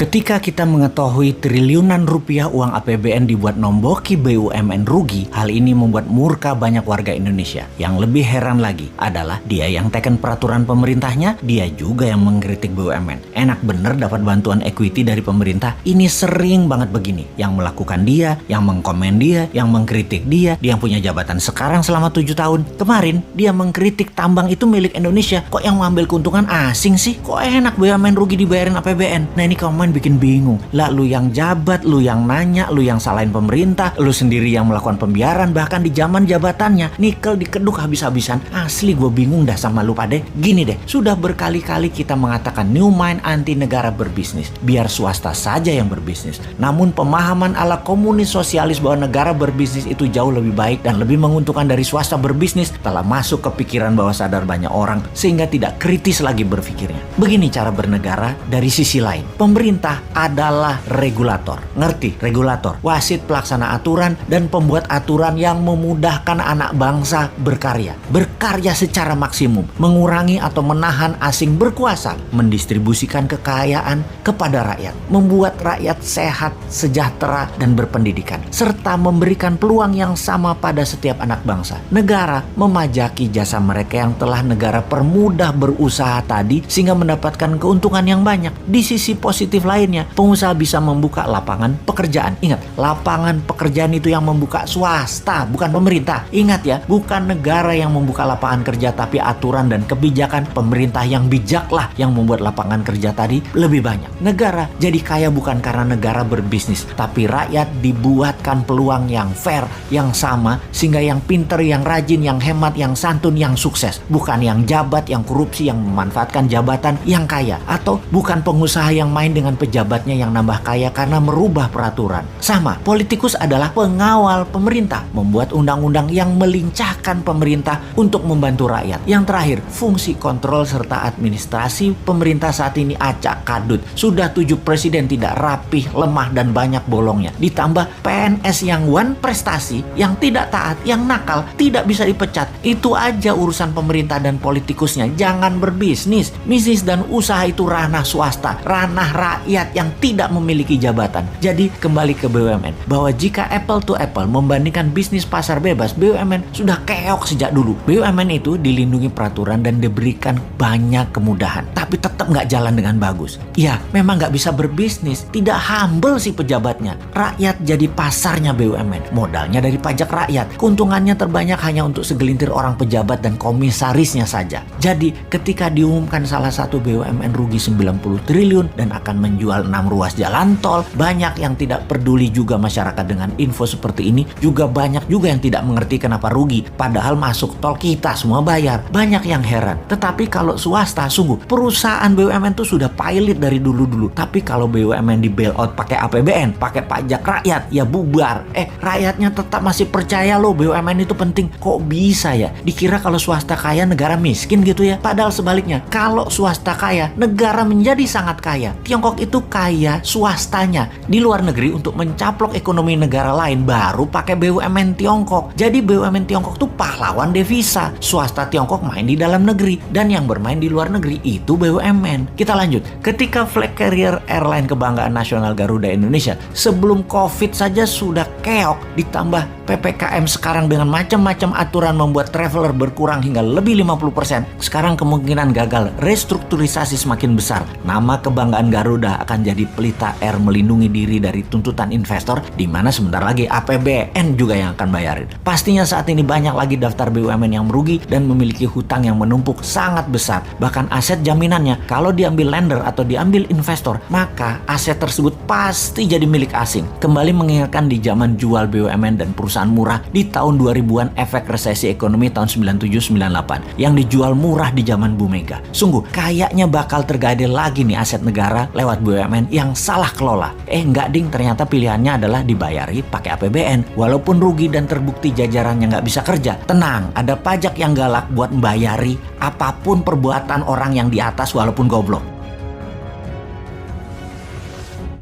Ketika kita mengetahui triliunan rupiah uang APBN dibuat nomboki BUMN rugi, hal ini membuat murka banyak warga Indonesia. Yang lebih heran lagi adalah dia yang teken peraturan pemerintahnya, dia juga yang mengkritik BUMN. Enak bener dapat bantuan equity dari pemerintah, ini sering banget begini. Yang melakukan dia, yang mengkomen dia, yang mengkritik dia yang punya jabatan sekarang selama 7 tahun. Kemarin dia mengkritik tambang itu milik Indonesia, kok yang mengambil keuntungan asing sih? Kok enak BUMN rugi dibayarin APBN? Nah ini komen bikin bingung. Lah lu yang jabat, lu yang nanya, lu yang salahin pemerintah, lu sendiri yang melakukan pembiaran, bahkan di zaman jabatannya nikel dikeduk habis-habisan. Asli gue bingung dah sama lu pade. Gini deh, sudah berkali-kali kita mengatakan new mind anti negara berbisnis, biar swasta saja yang berbisnis. Namun pemahaman ala komunis sosialis bahwa negara berbisnis itu jauh lebih baik dan lebih menguntungkan dari swasta berbisnis telah masuk ke pikiran bawah sadar banyak orang sehingga tidak kritis lagi berpikirnya. Begini cara bernegara dari sisi lain. Pemerintah adalah regulator. Ngerti? Regulator, wasit pelaksana aturan dan pembuat aturan yang memudahkan anak bangsa berkarya. Berkarya secara maksimum, mengurangi atau menahan asing berkuasa, mendistribusikan kekayaan kepada rakyat, membuat rakyat sehat, sejahtera, dan berpendidikan, serta memberikan peluang yang sama pada setiap anak bangsa. Negara memajaki jasa mereka yang telah negara permudah berusaha tadi sehingga mendapatkan keuntungan yang banyak. Di sisi positif lainnya, pengusaha bisa membuka lapangan pekerjaan. Ingat, lapangan pekerjaan itu yang membuka swasta, bukan pemerintah. Ingat ya, bukan negara yang membuka lapangan kerja, tapi aturan dan kebijakan pemerintah yang bijaklah yang membuat lapangan kerja tadi lebih banyak. Negara jadi kaya bukan karena negara berbisnis, tapi rakyat dibuatkan peluang yang fair, yang sama, sehingga yang pinter, yang rajin, yang hemat, yang santun, yang sukses. Bukan yang jabat, yang korupsi, yang memanfaatkan jabatan, yang kaya. Atau bukan pengusaha yang main dengan pejabatnya yang nambah kaya karena merubah peraturan. Sama, politikus adalah pengawal pemerintah, membuat undang-undang yang melincahkan pemerintah untuk membantu rakyat. Yang terakhir, fungsi kontrol serta administrasi pemerintah saat ini acak kadut. Sudah 7 presiden tidak rapih, lemah, dan banyak bolongnya. Ditambah PNS yang one prestasi, yang tidak taat, yang nakal, tidak bisa dipecat. Itu aja urusan pemerintah dan politikusnya. Jangan berbisnis. Bisnis dan usaha itu ranah swasta, ranah rakyat yang tidak memiliki jabatan. Jadi kembali ke BUMN, bahwa jika apple to apple membandingkan bisnis pasar bebas, BUMN sudah keok sejak dulu. BUMN itu dilindungi peraturan dan diberikan banyak kemudahan, tapi tetap nggak jalan dengan bagus. Ya, memang nggak bisa berbisnis, tidak humble si pejabatnya. Rakyat jadi pasarnya BUMN, modalnya dari pajak rakyat. Keuntungannya terbanyak hanya untuk segelintir orang pejabat dan komisarisnya saja. Jadi ketika diumumkan salah satu BUMN rugi 90 triliun dan akan menjual 6 ruas jalan tol, banyak yang tidak peduli juga masyarakat dengan info seperti ini. Juga banyak juga yang tidak mengerti kenapa rugi, padahal masuk tol kita semua bayar. Banyak yang heran. Tetapi kalau swasta, sungguh perusahaan BUMN itu sudah pilot dari dulu-dulu. Tapi kalau BUMN di bailout pakai APBN, pakai pajak rakyat, ya bubar. Rakyatnya tetap masih percaya loh BUMN itu penting. Kok bisa ya? Dikira kalau swasta kaya negara miskin gitu ya? Padahal sebaliknya, kalau swasta kaya negara menjadi sangat kaya. Tiongkok itu kaya swastanya di luar negeri untuk mencaplok ekonomi negara lain, baru pakai BUMN Tiongkok. Jadi BUMN Tiongkok tuh pahlawan devisa. Swasta Tiongkok main di dalam negeri, dan yang bermain di luar negeri itu BUMN. Kita lanjut. Ketika flag carrier airline kebanggaan nasional Garuda Indonesia sebelum COVID saja sudah keok, ditambah PPKM sekarang dengan macam-macam aturan membuat traveler berkurang hingga lebih 50%. Sekarang kemungkinan gagal restrukturisasi semakin besar. Nama kebanggaan Garuda akan jadi pelita air melindungi diri dari tuntutan investor, di mana sebentar lagi APBN juga yang akan bayarin. Pastinya saat ini banyak lagi daftar BUMN yang merugi dan memiliki hutang yang menumpuk sangat besar. Bahkan aset jaminannya kalau diambil lender atau diambil investor, maka aset tersebut pasti jadi milik asing. Kembali mengingatkan di zaman jual BUMN dan perusahaan murah di tahun 2000-an, efek resesi ekonomi tahun 97-98 yang dijual murah di zaman Bu Mega. Sungguh kayaknya bakal tergadai lagi nih aset negara lewat BUMN yang salah kelola. Enggak ding, ternyata pilihannya adalah dibayari pakai APBN. Walaupun rugi dan terbukti jajarannya nggak bisa kerja, tenang, ada pajak yang galak buat membayari apapun perbuatan orang yang di atas walaupun goblok.